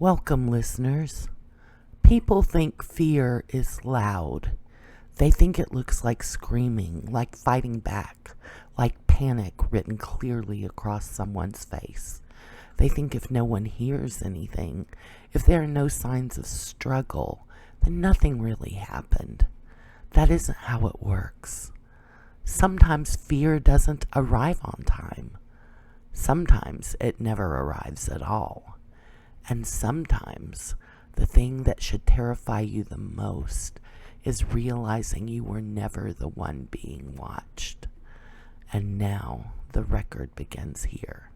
Welcome, listeners. People think fear is loud. They think it looks like screaming, like fighting back, like panic written clearly across someone's face. They think if no one hears anything, if there are no signs of struggle, then nothing really happened. That isn't how it works. Sometimes fear doesn't arrive on time. Sometimes it never arrives at all. And sometimes the thing that should terrify you the most is realizing you were never the one being watched. And now the record begins here.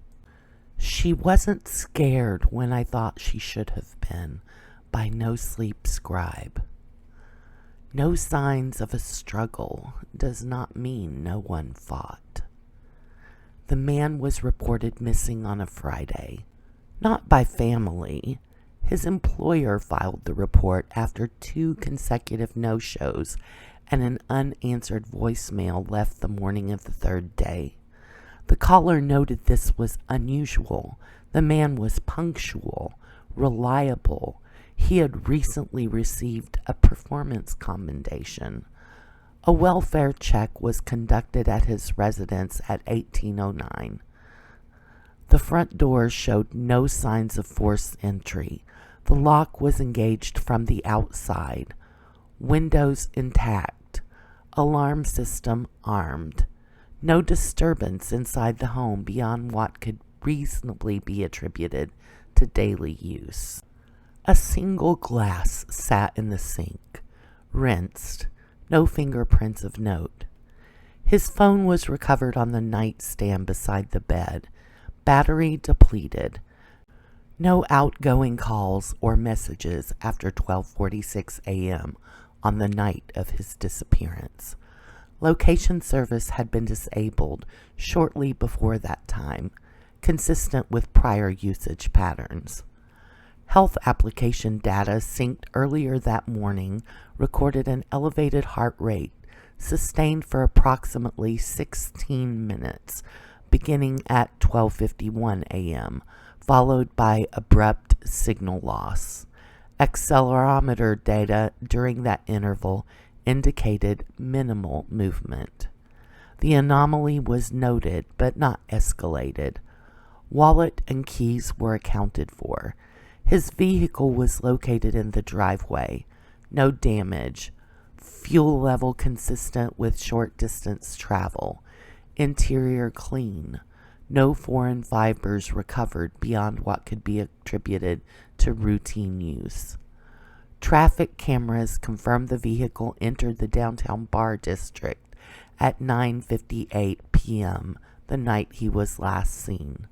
She wasn't scared when I thought she should have been, by NoSleep scribe. No signs of a struggle does not mean no one fought. The man was reported missing on a Friday. Not by family. His employer filed the report after 2 consecutive no-shows and an unanswered voicemail left the morning of the 3rd day. The caller noted this was unusual. The man was punctual, reliable. He had recently received a performance commendation. A welfare check was conducted at his residence at 1809. The front door showed no signs of forced entry. The lock was engaged from the outside. Windows intact. Alarm system armed. No disturbance inside the home beyond what could reasonably be attributed to daily use. A single glass sat in the sink. Rinsed. No fingerprints of note. His phone was recovered on the nightstand beside the bed. Battery depleted. No outgoing calls or messages after 12:46 a.m. on the night of his disappearance. Location service had been disabled shortly before that time, consistent with prior usage patterns. Health application data synced earlier that morning recorded an elevated heart rate, sustained for approximately 16 minutes, beginning at 12:51 a.m., followed by abrupt signal loss. Accelerometer data during that interval indicated minimal movement. The anomaly was noted but not escalated. Wallet and keys were accounted for. His vehicle was located in the driveway. No damage. Fuel level consistent with short distance travel. Interior clean. No foreign fibers recovered beyond what could be attributed to routine use. Traffic cameras confirmed the vehicle entered the downtown bar district at 9:58 p.m., the night he was last seen.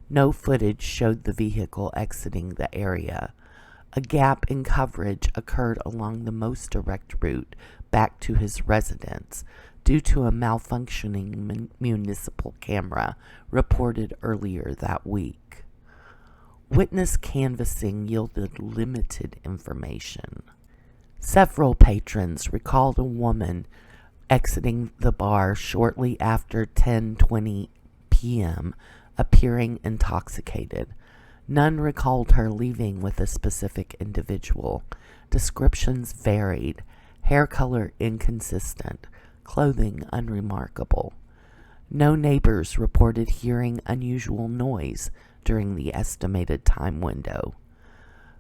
No footage showed the vehicle exiting the area. A gap in coverage occurred along the most direct route back to his residence, due to a malfunctioning municipal camera reported earlier that week. Witness canvassing yielded limited information. Several patrons recalled a woman exiting the bar shortly after 10:20 p.m., appearing intoxicated. None recalled her leaving with a specific individual. Descriptions varied. Hair color inconsistent. Clothing unremarkable. No neighbors reported hearing unusual noise during the estimated time window.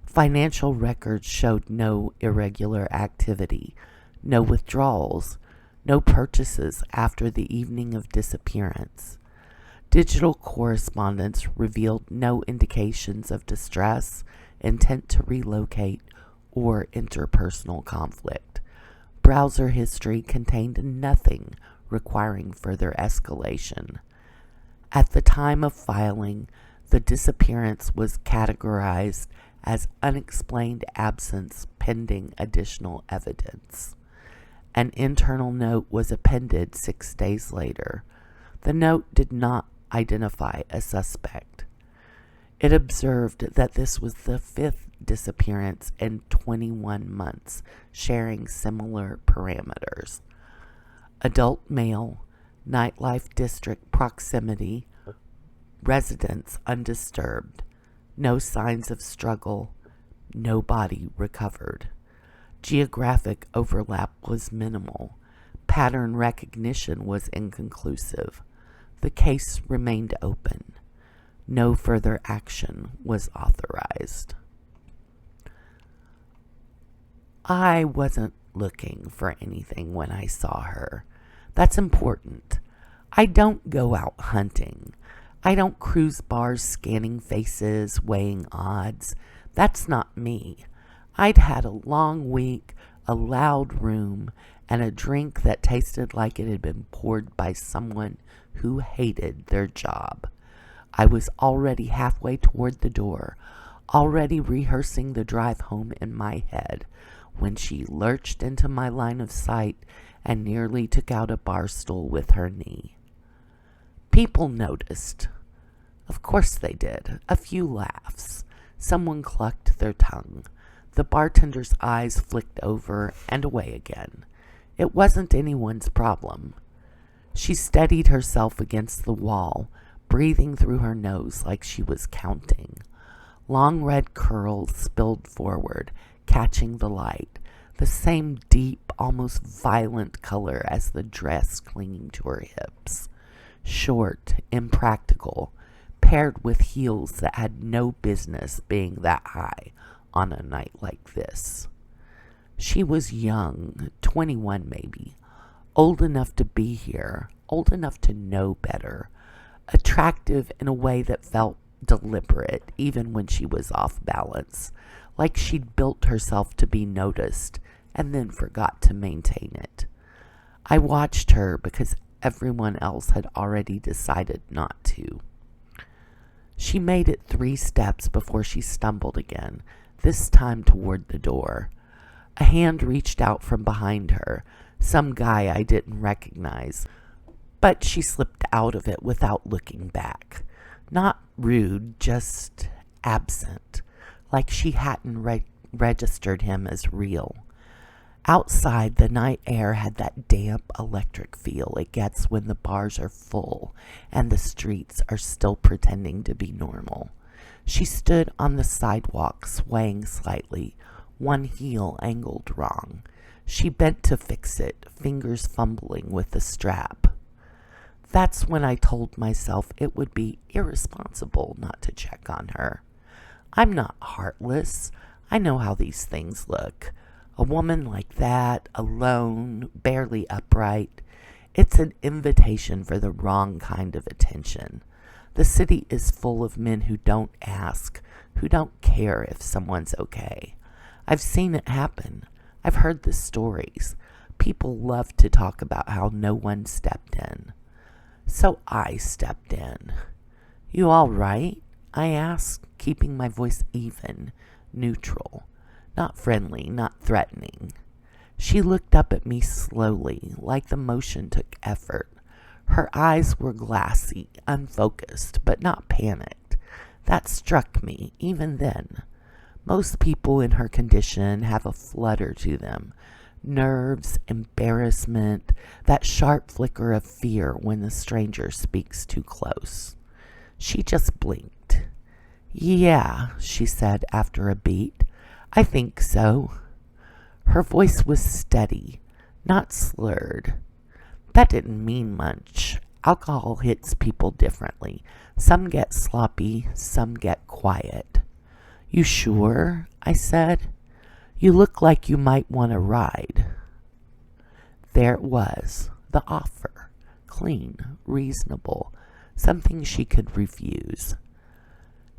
Financial records showed no irregular activity, no withdrawals, no purchases after the evening of disappearance. Digital correspondence revealed no indications of distress, intent to relocate, or interpersonal conflict. Browser history contained nothing requiring further escalation. At the time of filing, the disappearance was categorized as unexplained absence pending additional evidence. An internal note was appended 6 days later. The note did not identify a suspect. It observed that this was the 5th disappearance in 21 months, sharing similar parameters. Adult male, nightlife district proximity, residence undisturbed, no signs of struggle, no body recovered. Geographic overlap was minimal. Pattern recognition was inconclusive. The case remained open. No further action was authorized. I wasn't looking for anything when I saw her. That's important. I don't go out hunting. I don't cruise bars scanning faces, weighing odds. That's not me. I'd had a long week, a loud room, and a drink that tasted like it had been poured by someone who hated their job. I was already halfway toward the door, already rehearsing the drive home in my head, when she lurched into my line of sight and nearly took out a bar stool with her knee. People noticed. Of course they did. A few laughs. Someone clucked their tongue. The bartender's eyes flicked over and away again. It wasn't anyone's problem. She steadied herself against the wall, breathing through her nose like she was counting. Long red curls spilled forward, catching the light, the same deep, almost violent color as the dress clinging to her hips. Short, impractical, paired with heels that had no business being that high on a night like this. She was young, 21 maybe, old enough to be here, old enough to know better, attractive in a way that felt deliberate even when she was off balance, like she'd built herself to be noticed and then forgot to maintain it. I watched her because everyone else had already decided not to. She made it 3 steps before she stumbled again, this time toward the door. A hand reached out from behind her, some guy I didn't recognize, but she slipped out of it without looking back. Not rude, just absent, like she hadn't registered him as real. Outside, the night air had that damp electric feel it gets when the bars are full and the streets are still pretending to be normal. She stood on the sidewalk, swaying slightly, one heel angled wrong. She bent to fix it, fingers fumbling with the strap. That's when I told myself it would be irresponsible not to check on her. I'm not heartless. I know how these things look. A woman like that, alone, barely upright, it's an invitation for the wrong kind of attention. The city is full of men who don't ask, who don't care if someone's okay. I've seen it happen. I've heard the stories. People love to talk about how no one stepped in. So I stepped in. "You all right?" I asked, keeping my voice even, neutral. Not friendly, not threatening. She looked up at me slowly, like the motion took effort. Her eyes were glassy, unfocused, but not panicked. That struck me, even then. Most people in her condition have a flutter to them. Nerves, embarrassment, that sharp flicker of fear when the stranger speaks too close. She just blinked. "Yeah," she said after a beat. "I think so." Her voice was steady, not slurred. That didn't mean much. Alcohol hits people differently. Some get sloppy, some get quiet. "You sure?" I said. "You look like you might want a ride." There it was, the offer. Clean, reasonable, something she could refuse.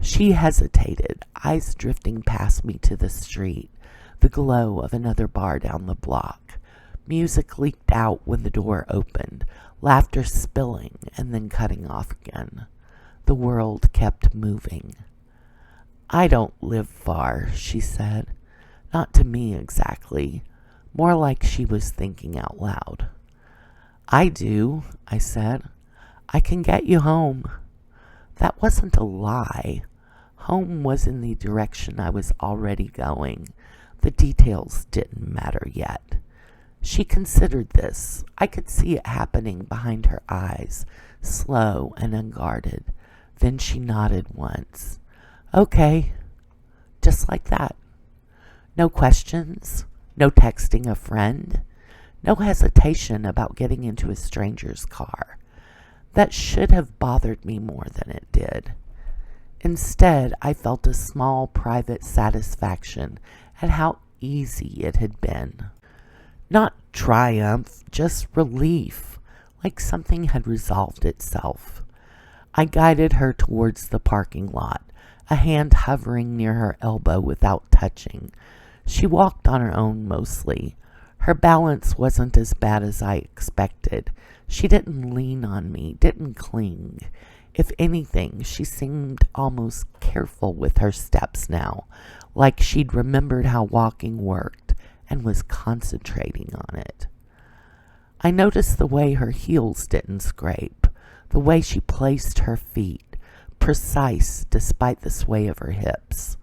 She hesitated, eyes drifting past me to the street, the glow of another bar down the block. Music leaked out when the door opened, laughter spilling and then cutting off again. The world kept moving. "I don't live far," she said. Not to me exactly, more like she was thinking out loud. "I do," I said. "I can get you home." That wasn't a lie. Home was in the direction I was already going. The details didn't matter yet. She considered this. I could see it happening behind her eyes, slow and unguarded. Then she nodded once. "Okay." Just like that. No questions, no texting a friend, no hesitation about getting into a stranger's car. That should have bothered me more than it did. Instead, I felt a small private satisfaction at how easy it had been. Not triumph, just relief, like something had resolved itself. I guided her towards the parking lot, a hand hovering near her elbow without touching. She walked on her own mostly. Her balance wasn't as bad as I expected. She didn't lean on me, didn't cling. If anything, she seemed almost careful with her steps now, like she'd remembered how walking worked and was concentrating on it. I noticed the way her heels didn't scrape, the way she placed her feet, precise despite the sway of her hips.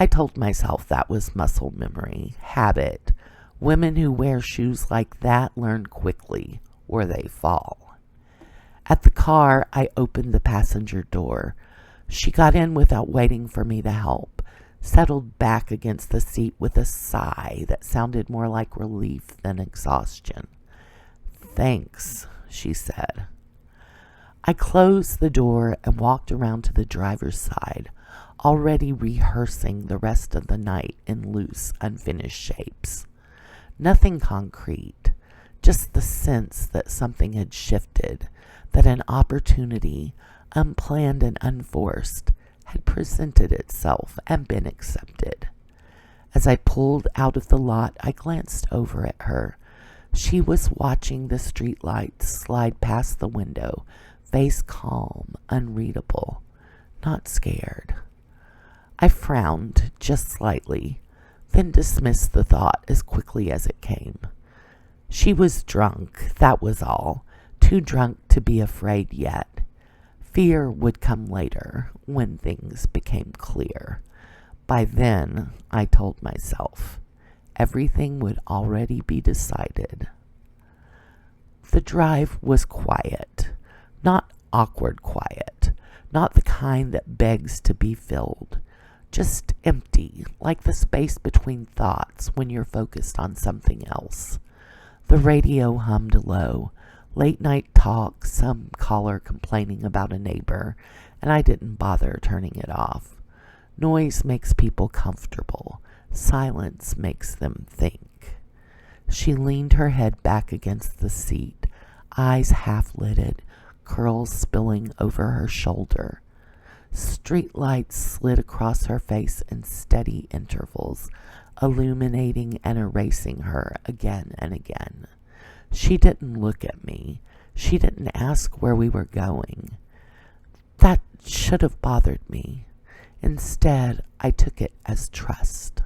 I told myself that was muscle memory, habit. Women who wear shoes like that learn quickly, or they fall. At the car, I opened the passenger door. She got in without waiting for me to help, settled back against the seat with a sigh that sounded more like relief than exhaustion. "Thanks," she said. I closed the door and walked around to the driver's side, already rehearsing the rest of the night in loose, unfinished shapes. Nothing concrete, just the sense that something had shifted, that an opportunity, unplanned and unforced, had presented itself and been accepted. As I pulled out of the lot, I glanced over at her. She was watching the streetlights slide past the window, face calm, unreadable, not scared. I frowned just slightly, then dismissed the thought as quickly as it came. She was drunk, that was all, too drunk to be afraid yet. Fear would come later, when things became clear. By then, I told myself, everything would already be decided. The drive was quiet, not awkward quiet, not the kind that begs to be filled, just empty, like the space between thoughts when you're focused on something else. The radio hummed low, late night talk, some caller complaining about a neighbor, and I didn't bother turning it off. Noise makes people comfortable. Silence makes them think. She leaned her head back against the seat, eyes half-lidded, curls spilling over her shoulder. Street lights slid across her face in steady intervals, illuminating and erasing her again and again. She didn't look at me. She didn't ask where we were going. That should have bothered me. Instead, I took it as trust.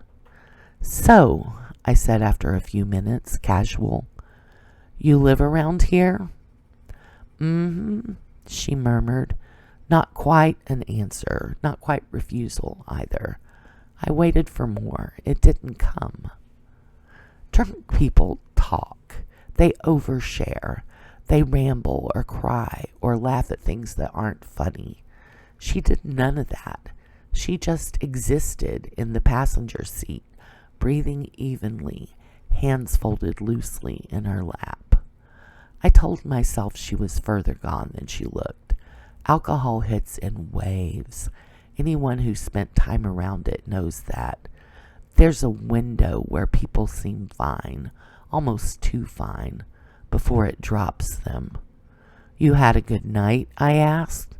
"So," I said after a few minutes, casual, "you live around here?" "Mm-hmm," she murmured. Not quite an answer, not quite refusal either. I waited for more. It didn't come. Drunk people talk. They overshare. They ramble or cry or laugh at things that aren't funny. She did none of that. She just existed in the passenger seat, breathing evenly, hands folded loosely in her lap. I told myself she was further gone than she looked. Alcohol hits in waves. Anyone who spent time around it knows that. There's a window where people seem fine, almost too fine, before it drops them. "You had a good night?" I asked.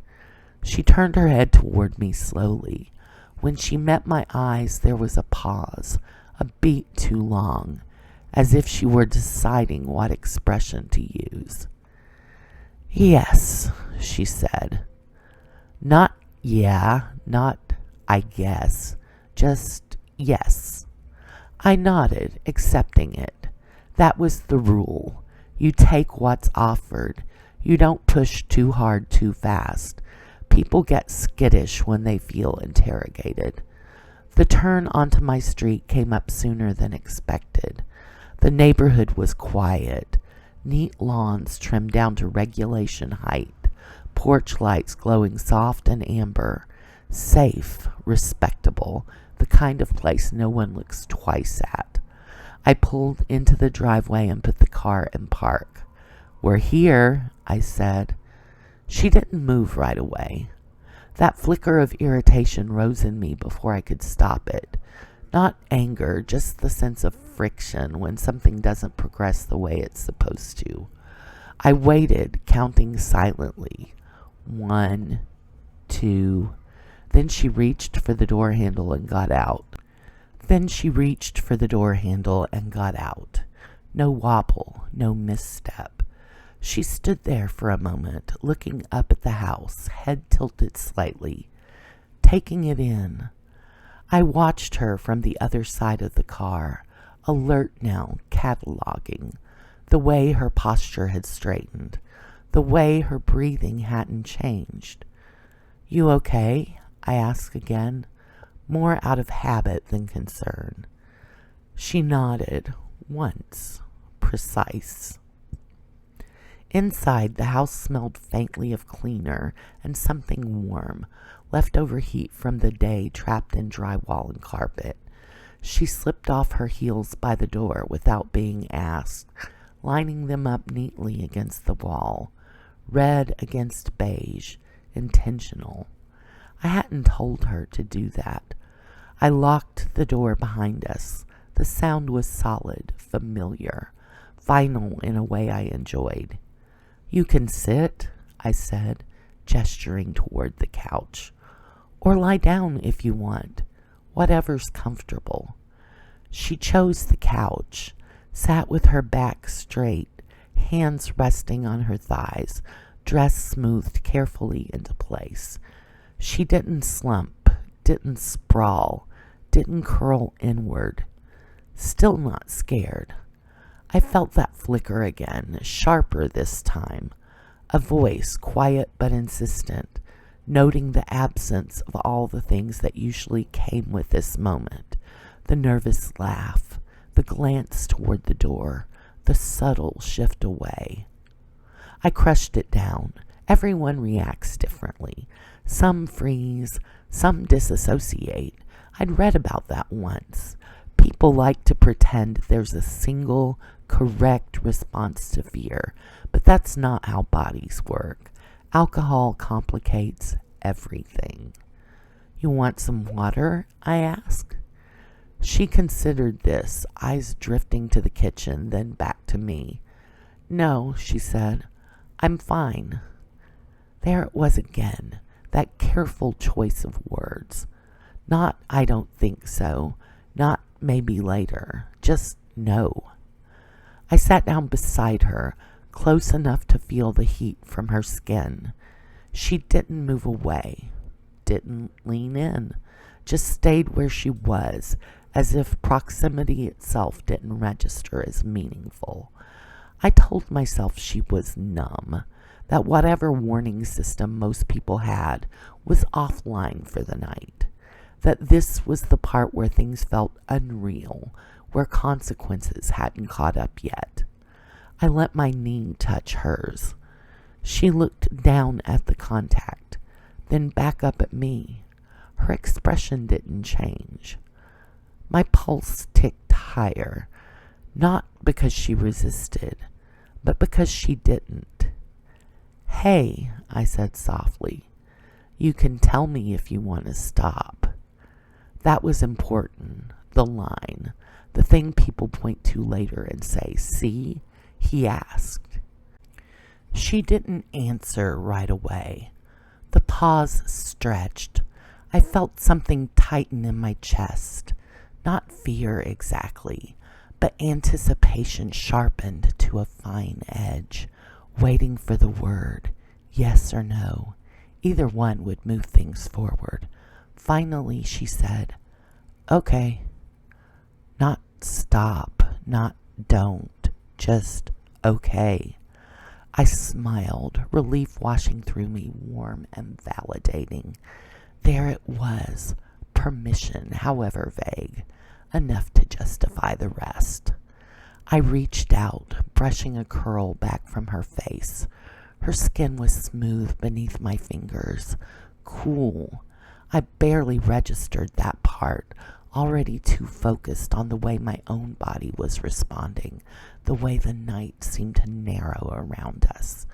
She turned her head toward me slowly. When she met my eyes, there was a pause, a beat too long, as if she were deciding what expression to use. "Yes," she said. Not yeah, not I guess, just yes. I nodded, accepting it. That was the rule. You take what's offered. You don't push too hard too fast. People get skittish when they feel interrogated. The turn onto my street came up sooner than expected. The neighborhood was quiet. Neat lawns trimmed down to regulation height. Porch lights glowing soft and amber. Safe, respectable, the kind of place no one looks twice at. I pulled into the driveway and put the car in park. "We're here," I said. She didn't move right away. That flicker of irritation rose in me before I could stop it. Not anger, just the sense of friction when something doesn't progress the way it's supposed to. I waited, counting silently. 1, 2. Then she reached for the door handle and got out. No wobble, no misstep. She stood there for a moment, looking up at the house, head tilted slightly, taking it in. I watched her from the other side of the car, alert now, cataloging, the way her posture had straightened, the way her breathing hadn't changed. "You okay?" I asked again, more out of habit than concern. She nodded, once, precise. Inside, the house smelled faintly of cleaner and something warm, leftover heat from the day trapped in drywall and carpet. She slipped off her heels by the door without being asked, lining them up neatly against the wall, red against beige, intentional. I hadn't told her to do that. I locked the door behind us. The sound was solid, familiar, final in a way I enjoyed. "You can sit," I said, gesturing toward the couch. "Or lie down if you want. Whatever's comfortable." She chose the couch, sat with her back straight, hands resting on her thighs, dress smoothed carefully into place. She didn't slump, didn't sprawl, didn't curl inward. Still not scared. I felt that flicker again, sharper this time. A voice, quiet but insistent, noting the absence of all the things that usually came with this moment. The nervous laugh, the glance toward the door, the subtle shift away. I crushed it down. Everyone reacts differently. Some freeze, some disassociate. I'd read about that once. People like to pretend there's a single, correct response to fear, but that's not how bodies work. Alcohol complicates everything. "You want some water?" I asked. She considered this, eyes drifting to the kitchen, then back to me. "No," she said. "I'm fine." There it was again, that careful choice of words. Not "I don't think so," not "maybe later," just "no." I sat down beside her, close enough to feel the heat from her skin. She didn't move away, didn't lean in, just stayed where she was, as if proximity itself didn't register as meaningful. I told myself she was numb, that whatever warning system most people had was offline for the night, that this was the part where things felt unreal, where consequences hadn't caught up yet. I let my knee touch hers. She looked down at the contact, then back up at me. Her expression didn't change. My pulse ticked higher, not because she resisted, but because she didn't. "Hey," I said softly, "you can tell me if you want to stop." That was important, the line, the thing people point to later and say, "See, he asked." She didn't answer right away. The pause stretched. I felt something tighten in my chest. Not fear exactly, but anticipation sharpened to a fine edge, waiting for the word, yes or no. Either one would move things forward. Finally, she said, "Okay." Not stop, not don't, just okay. I smiled, relief washing through me, warm and validating. There it was, permission, however vague, enough to justify the rest. I reached out, brushing a curl back from her face. Her skin was smooth beneath my fingers, cool. I barely registered that part, already too focused on the way my own body was responding, the way the night seemed to narrow around us.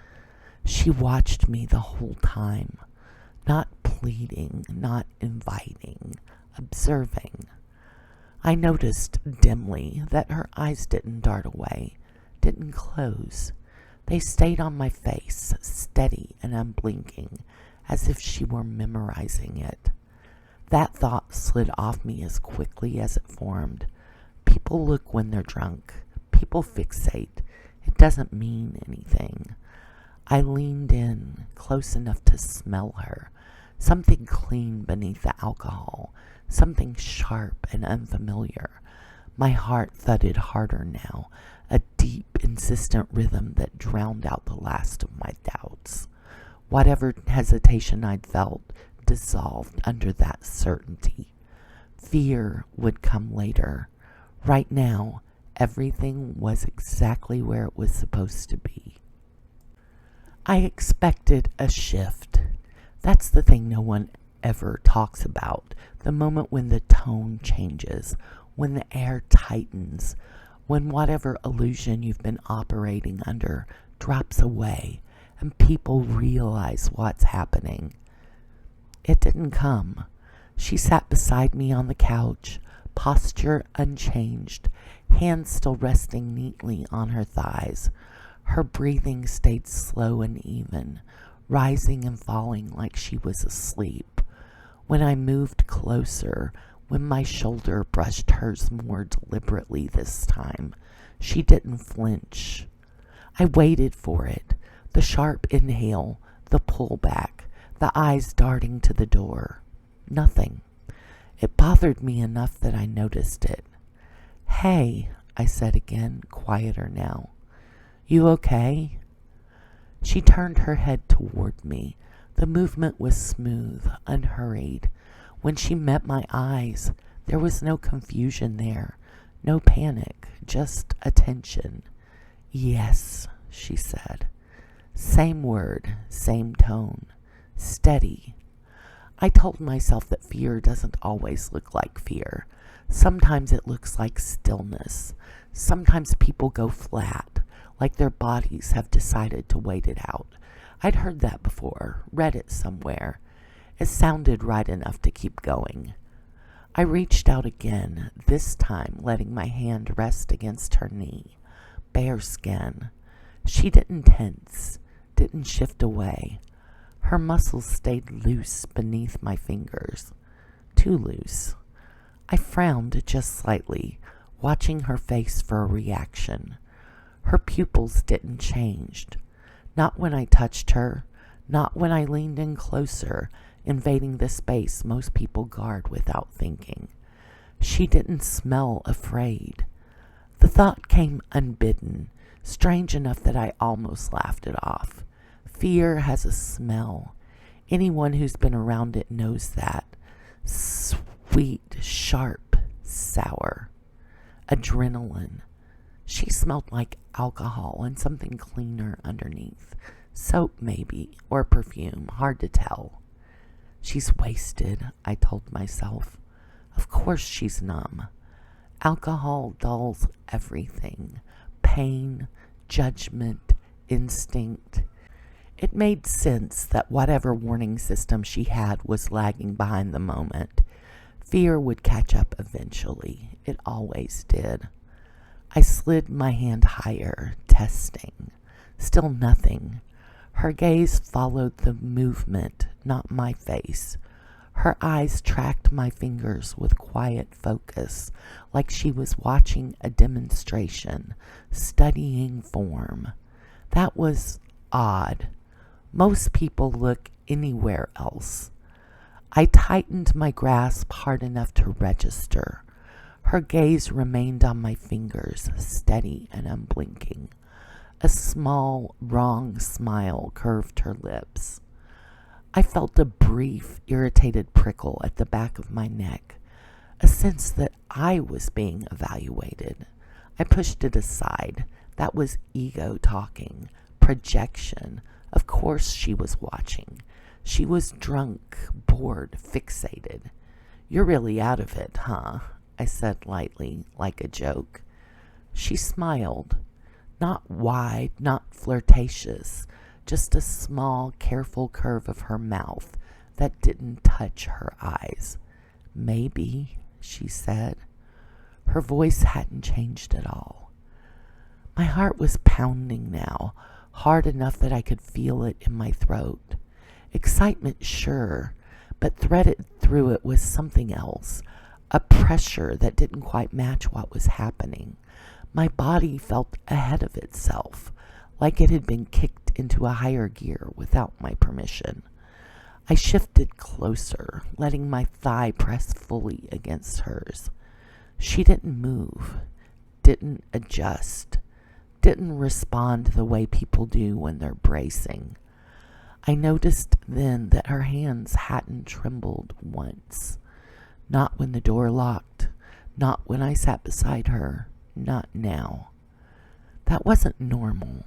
She watched me the whole time, not pleading, not inviting, observing. I noticed dimly that her eyes didn't dart away, didn't close. They stayed on my face, steady and unblinking, as if she were memorizing it. That thought slid off me as quickly as it formed. People look when they're drunk. People fixate. It doesn't mean anything. I leaned in, close enough to smell her. Something clean beneath the alcohol. Something sharp and unfamiliar. My heart thudded harder now, a deep, insistent rhythm that drowned out the last of my doubts. Whatever hesitation I'd felt dissolved under that certainty. Fear would come later. Right now, everything was exactly where it was supposed to be. I expected a shift. That's the thing no one ever talks about. The moment when the tone changes, when the air tightens, when whatever illusion you've been operating under drops away and people realize what's happening. It didn't come. She sat beside me on the couch, posture unchanged, hands still resting neatly on her thighs. Her breathing stayed slow and even, rising and falling like she was asleep. When I moved closer, when my shoulder brushed hers more deliberately this time, she didn't flinch. I waited for it, the sharp inhale, the pullback, the eyes darting to the door. Nothing. It bothered me enough that I noticed it. "Hey," I said again, quieter now. "You okay?" She turned her head toward me. The movement was smooth, unhurried. When she met my eyes, there was no confusion there, no panic, just attention. "Yes," she said. Same word, same tone. Steady. I told myself that fear doesn't always look like fear. Sometimes it looks like stillness. Sometimes people go flat, like their bodies have decided to wait it out. I'd heard that before, read it somewhere. It sounded right enough to keep going. I reached out again, this time letting my hand rest against her knee. Bare skin. She didn't tense, didn't shift away. Her muscles stayed loose beneath my fingers. Too loose. I frowned just slightly, watching her face for a reaction. Her pupils didn't change. Not when I touched her, not when I leaned in closer, invading the space most people guard without thinking. She didn't smell afraid. The thought came unbidden, strange enough that I almost laughed it off. Fear has a smell. Anyone who's been around it knows that. Sweet, sharp, sour. Adrenaline. She smelled like alcohol and something cleaner underneath. Soap, maybe, or perfume, hard to tell. She's wasted, I told myself. Of course she's numb. Alcohol dulls everything. Pain, judgment, instinct. It made sense that whatever warning system she had was lagging behind the moment. Fear would catch up eventually. It always did. I slid my hand higher, testing. Still nothing. Her gaze followed the movement, not my face. Her eyes tracked my fingers with quiet focus, like she was watching a demonstration, studying form. That was odd. Most people look anywhere else. I tightened my grasp hard enough to register. Her gaze remained on my fingers, steady and unblinking. A small, wrong smile curved her lips. I felt a brief, irritated prickle at the back of my neck, a sense that I was being evaluated. I pushed it aside. That was ego talking, projection. Of course she was watching. She was drunk, bored, fixated. "You're really out of it, huh?" I said lightly, like a joke. She smiled. Not wide, not flirtatious, just a small, careful curve of her mouth that didn't touch her eyes. "Maybe," she said. Her voice hadn't changed at all. My heart was pounding now, hard enough that I could feel it in my throat. Excitement, sure, but threaded through it was something else, a pressure that didn't quite match what was happening. My body felt ahead of itself, like it had been kicked into a higher gear without my permission. I shifted closer, letting my thigh press fully against hers. She didn't move, didn't adjust, didn't respond the way people do when they're bracing. I noticed then that her hands hadn't trembled once. Not when the door locked, not when I sat beside her, not now. That wasn't normal.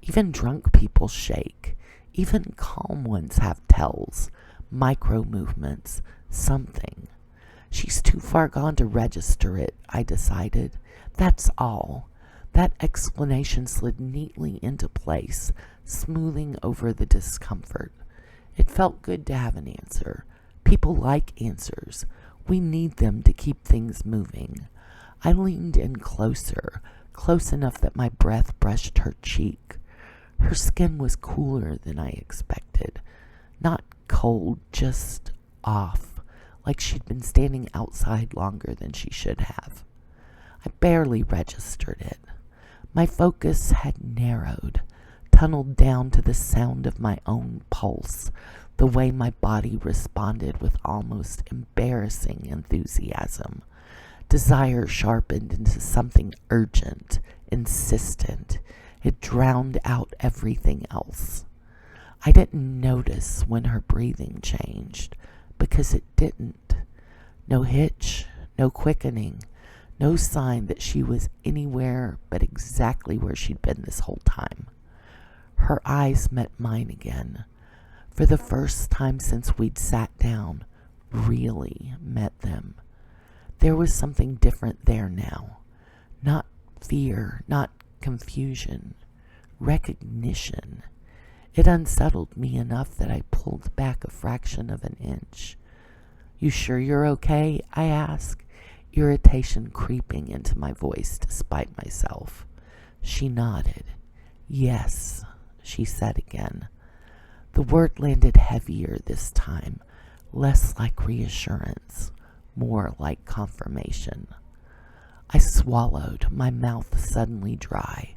Even drunk people shake. Even calm ones have tells, micro movements, something. She's too far gone to register it, I decided. That's all. That explanation slid neatly into place, smoothing over the discomfort. It felt good to have an answer. People like answers. We need them to keep things moving. I leaned in closer, close enough that my breath brushed her cheek. Her skin was cooler than I expected. Not cold, just off, like she'd been standing outside longer than she should have. I barely registered it. My focus had narrowed, tunneled down to the sound of my own pulse, the way my body responded with almost embarrassing enthusiasm. Desire sharpened into something urgent, insistent. It drowned out everything else. I didn't notice when her breathing changed, because it didn't. No hitch, no quickening, no sign that she was anywhere but exactly where she'd been this whole time. Her eyes met mine again. For the first time since we'd sat down, really met them. There was something different there now. Not fear, not confusion, recognition. It unsettled me enough that I pulled back a fraction of an inch. "You sure you're okay?" I asked, irritation creeping into my voice despite myself. She nodded. "Yes," she said again. The word landed heavier this time, less like reassurance, more like confirmation. I swallowed, my mouth suddenly dry.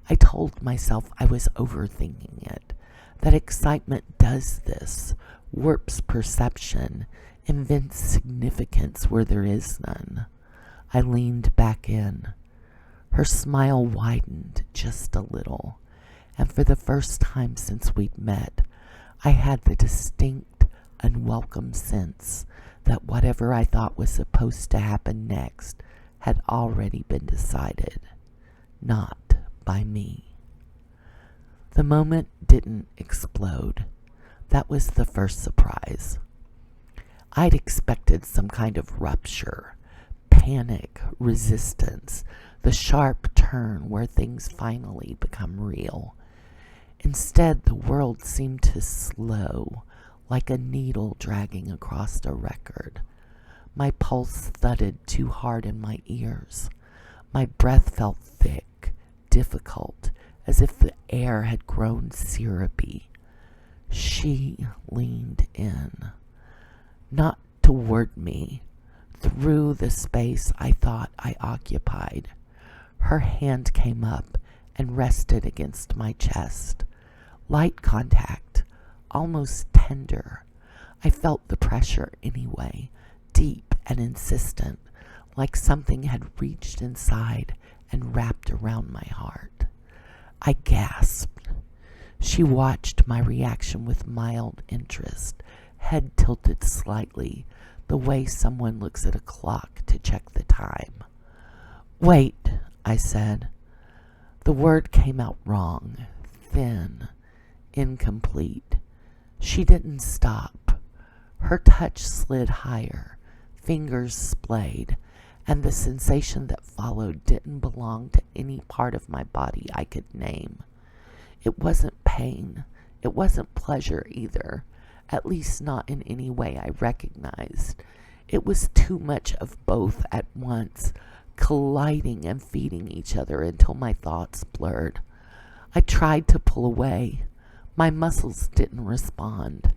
I told myself I was overthinking it, that excitement does this, warps perception, invents significance where there is none. I leaned back in. Her smile widened just a little, and for the first time since we'd met, I had the distinct, unwelcome sense that whatever I thought was supposed to happen next had already been decided, not by me. The moment didn't explode. That was the first surprise. I'd expected some kind of rupture, panic, resistance, the sharp turn where things finally become real. Instead, the world seemed to slow, like a needle dragging across a record. My pulse thudded too hard in my ears. My breath felt thick, difficult, as if the air had grown syrupy. She leaned in. Not toward me, through the space I thought I occupied. Her hand came up and rested against my chest. Light contact, almost tender. I felt the pressure anyway, deep and insistent, like something had reached inside and wrapped around my heart. I gasped. She watched my reaction with mild interest, head tilted slightly, the way someone looks at a clock to check the time. "Wait," I said. The word came out wrong, thin, incomplete. She didn't stop. Her touch slid higher, fingers splayed, and the sensation that followed didn't belong to any part of my body I could name. It wasn't pain. It wasn't pleasure either, at least not in any way I recognized. It was too much of both at once, colliding and feeding each other until my thoughts blurred. I tried to pull away. My muscles didn't respond.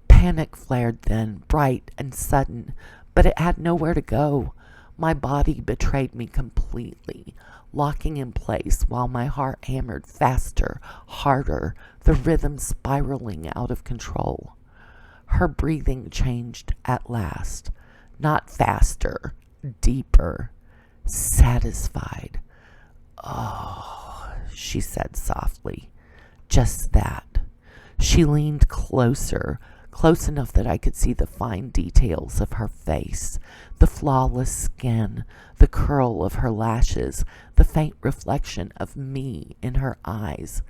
Panic flared then, bright and sudden, but it had nowhere to go. My body betrayed me completely, locking in place while my heart hammered faster, harder, the rhythm spiraling out of control. Her breathing changed at last, not faster, deeper, satisfied. "Oh," she said softly. Just that. She leaned closer, close enough that I could see the fine details of her face, the flawless skin, the curl of her lashes, the faint reflection of me in her eyes.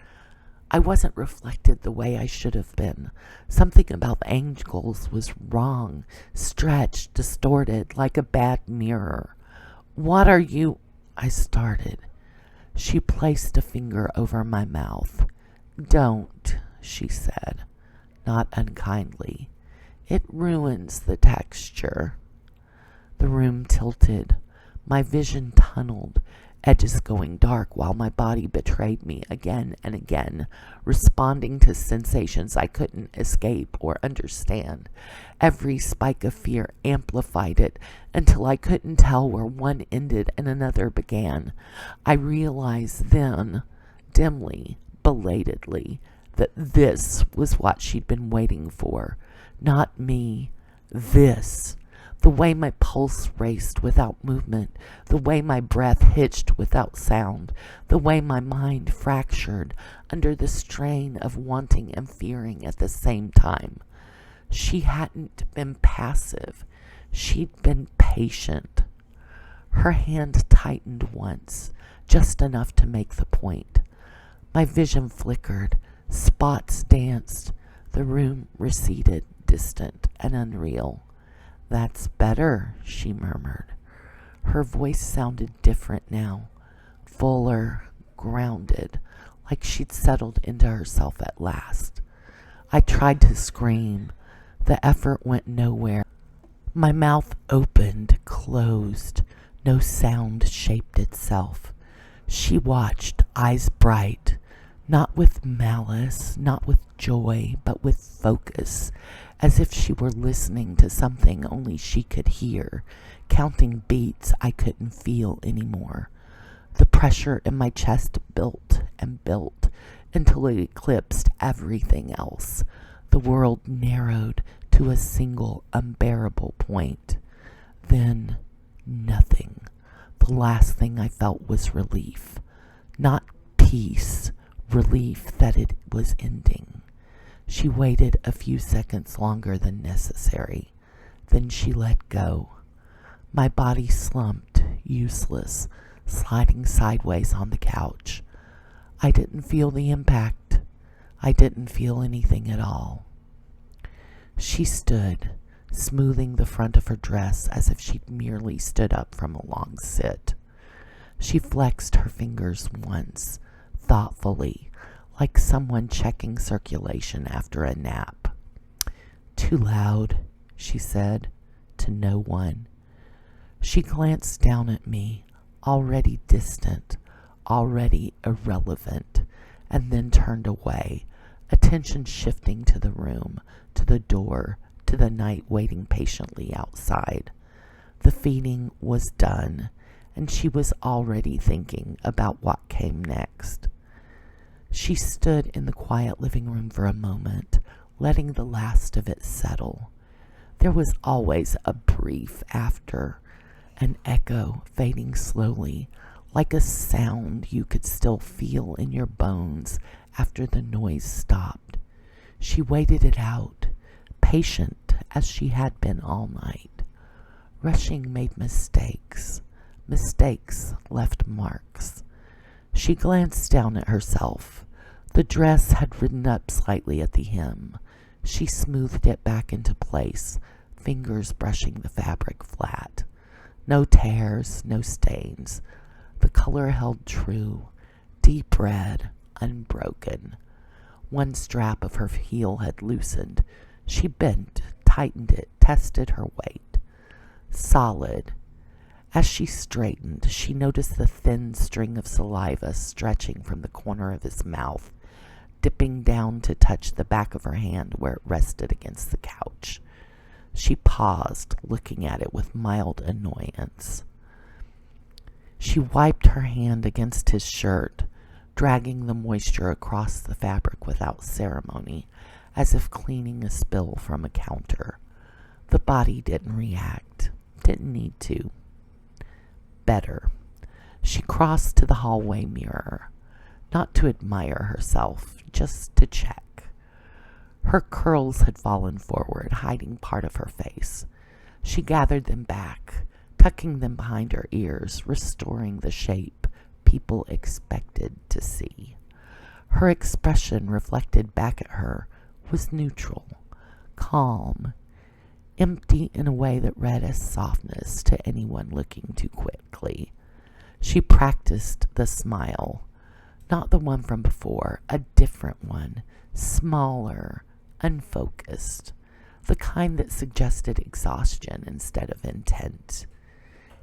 I wasn't reflected the way I should have been. Something about the angels was wrong, stretched, distorted, like a bad mirror. "What are you—" I started. She placed a finger over my mouth. "Don't," she said, not unkindly. "It ruins the texture." The room tilted. My vision tunneled, edges going dark while my body betrayed me again and again, responding to sensations I couldn't escape or understand. Every spike of fear amplified it until I couldn't tell where one ended and another began. I realized then, dimly, belatedly, that this was what she'd been waiting for. Not me. This. The way my pulse raced without movement, the way my breath hitched without sound, the way my mind fractured under the strain of wanting and fearing at the same time. She hadn't been passive. She'd been patient. Her hand tightened once, just enough to make the point. My vision flickered. Spots danced. The room receded, distant and unreal. "That's better," she murmured. Her voice sounded different now, fuller, grounded, like she'd settled into herself at last. I tried to scream. The effort went nowhere. My mouth opened, closed. No sound shaped itself. She watched, eyes bright, not with malice, not with joy, but with focus, as if she were listening to something only she could hear, counting beats I couldn't feel anymore. The pressure in my chest built and built until it eclipsed everything else. The world narrowed to a single unbearable point. Then nothing. The last thing I felt was relief. Not peace, relief that it was ending. She waited a few seconds longer than necessary. Then she let go. My body slumped, useless, sliding sideways on the couch. I didn't feel the impact. I didn't feel anything at all. She stood, smoothing the front of her dress as if she'd merely stood up from a long sit. She flexed her fingers once, thoughtfully, like someone checking circulation after a nap. "Too loud," she said, to no one. She glanced down at me, already distant, already irrelevant, and then turned away, attention shifting to the room, to the door, to the night waiting patiently outside. The feeding was done, and she was already thinking about what came next. She stood in the quiet living room for a moment, letting the last of it settle. There was always a brief after, an echo fading slowly, like a sound you could still feel in your bones after the noise stopped. She waited it out, patient as she had been all night. Rushing made mistakes. Mistakes left marks. She glanced down at herself. The dress had ridden up slightly at the hem. She smoothed it back into place, fingers brushing the fabric flat. No tears, no stains. The color held true, deep red, unbroken. One strap of her heel had loosened. She bent, tightened it, tested her weight. Solid. As she straightened, she noticed the thin string of saliva stretching from the corner of his mouth, dipping down to touch the back of her hand where it rested against the couch. She paused, looking at it with mild annoyance. She wiped her hand against his shirt, dragging the moisture across the fabric without ceremony, as if cleaning a spill from a counter. The body didn't react, didn't need to. Better. She crossed to the hallway mirror, not to admire herself, just to check. Her curls had fallen forward, hiding part of her face. She gathered them back, tucking them behind her ears, restoring the shape people expected to see. Her expression reflected back at her was neutral, calm, empty in a way that read as softness to anyone looking too quickly. She practiced the smile, not the one from before, a different one, smaller, unfocused, the kind that suggested exhaustion instead of intent.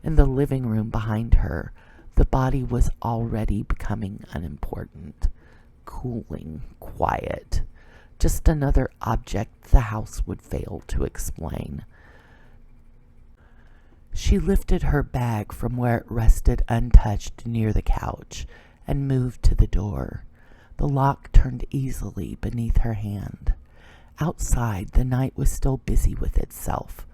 In the living room behind her, the body was already becoming unimportant, cooling, quiet, just another object the house would fail to explain. She lifted her bag from where it rested untouched near the couch and moved to the door. The lock turned easily beneath her hand. Outside, the night was still busy with itself.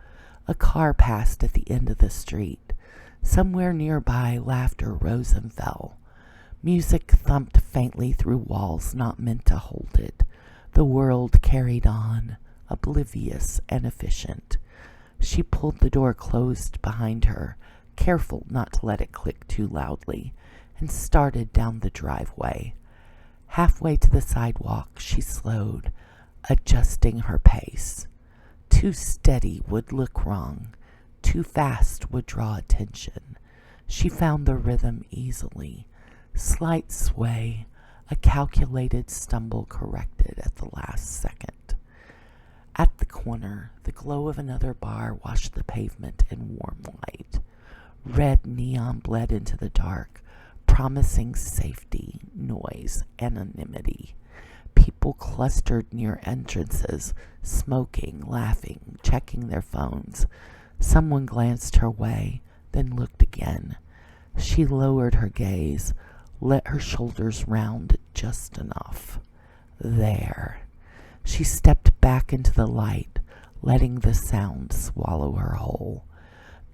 A car passed at the end of the street. Somewhere nearby, laughter rose and fell. Music thumped faintly through walls not meant to hold it. The world carried on, oblivious and efficient. She pulled the door closed behind her, careful not to let it click too loudly, and started down the driveway. Halfway to the sidewalk, she slowed, adjusting her pace. Too steady would look wrong. Too fast would draw attention. She found the rhythm easily. Slight sway, a calculated stumble corrected at the last second. At the corner, the glow of another bar washed the pavement in warm light. Red neon bled into the dark, promising safety, noise, anonymity. People clustered near entrances, smoking, laughing, checking their phones. Someone glanced her way, then looked again. She lowered her gaze, let her shoulders round just enough. There. She stepped back into the light, letting the sound swallow her whole.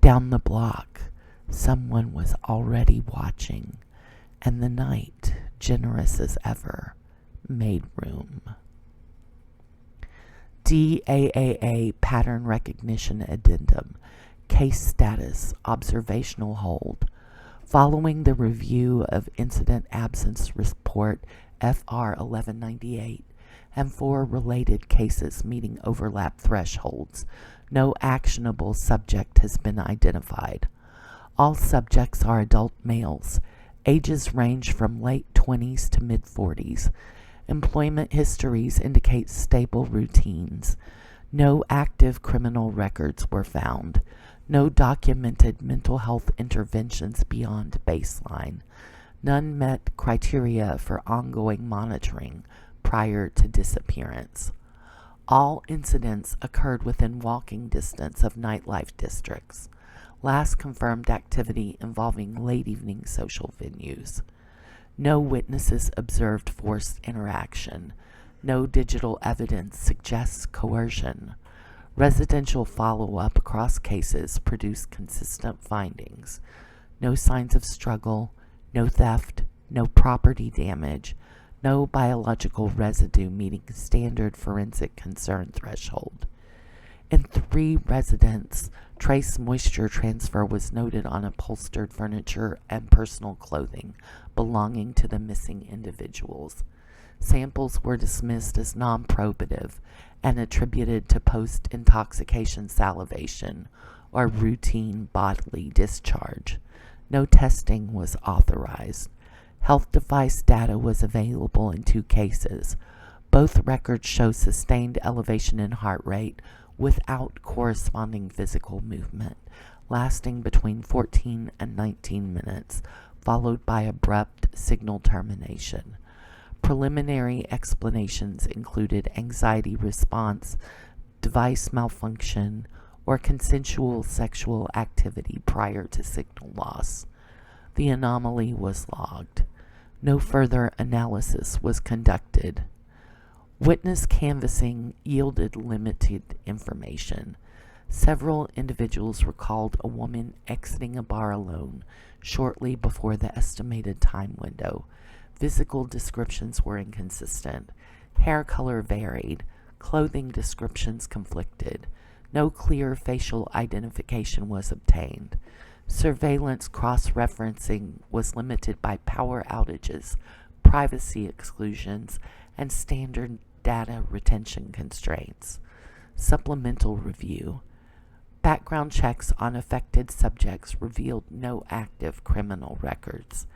Down the block, someone was already watching, and the night, generous as ever, made room. DAAA Pattern Recognition Addendum. Case Status Observational Hold. Following the review of Incident Absence Report FR 1198 and 4 related cases meeting overlap thresholds, no actionable subject has been identified. All subjects are adult males. Ages range from late 20s to mid-40s. Employment histories indicate stable routines. No active criminal records were found. No documented mental health interventions beyond baseline. None met criteria for ongoing monitoring prior to disappearance. All incidents occurred within walking distance of nightlife districts. Last confirmed activity involving late evening social venues. No witnesses observed forced interaction. No digital evidence suggests coercion. Residential follow-up across cases produced consistent findings. No signs of struggle, no theft, no property damage, no biological residue meeting standard forensic concern threshold. In 3 residents, trace moisture transfer was noted on upholstered furniture and personal clothing belonging to the missing individuals. Samples were dismissed as non-probative and attributed to post-intoxication salivation or routine bodily discharge. No testing was authorized. Health device data was available in 2 cases. Both records show sustained elevation in heart rate without corresponding physical movement, lasting between 14 and 19 minutes, followed by abrupt signal termination. Preliminary explanations included anxiety response, device malfunction, or consensual sexual activity prior to signal loss. The anomaly was logged. No further analysis was conducted. Witness canvassing yielded limited information. Several individuals recalled a woman exiting a bar alone shortly before the estimated time window. Physical descriptions were inconsistent. Hair color varied. Clothing descriptions conflicted. No clear facial identification was obtained. Surveillance cross-referencing was limited by power outages, privacy exclusions, and standard data retention constraints. Supplemental review. Background checks on affected subjects revealed no active criminal records.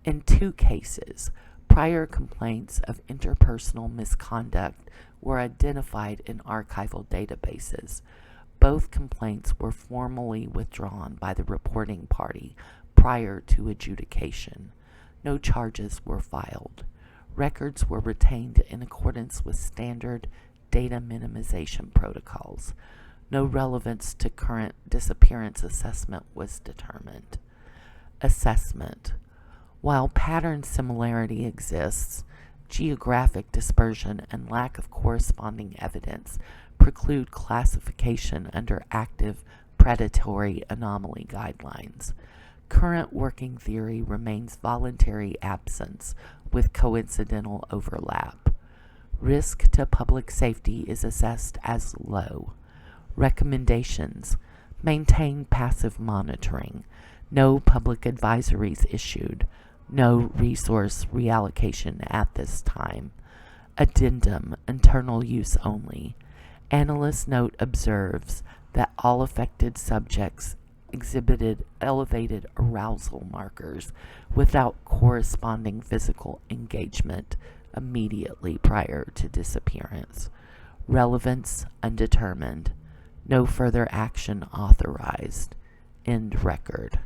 In 2 cases, prior complaints of interpersonal misconduct were identified in archival databases. Both complaints were formally withdrawn by the reporting party prior to adjudication. No charges were filed. Records were retained in accordance with standard data minimization protocols. No relevance to current disappearance assessment was determined. Assessment. While pattern similarity exists, geographic dispersion and lack of corresponding evidence preclude classification under active predatory anomaly guidelines. Current working theory remains voluntary absence with coincidental overlap. Risk to public safety is assessed as low. Recommendations: maintain passive monitoring. No public advisories issued. No resource reallocation at this time. Addendum: internal use only. Analyst note observes that all affected subjects exhibited elevated arousal markers without corresponding physical engagement immediately prior to disappearance. Relevance undetermined. No further action authorized. End record.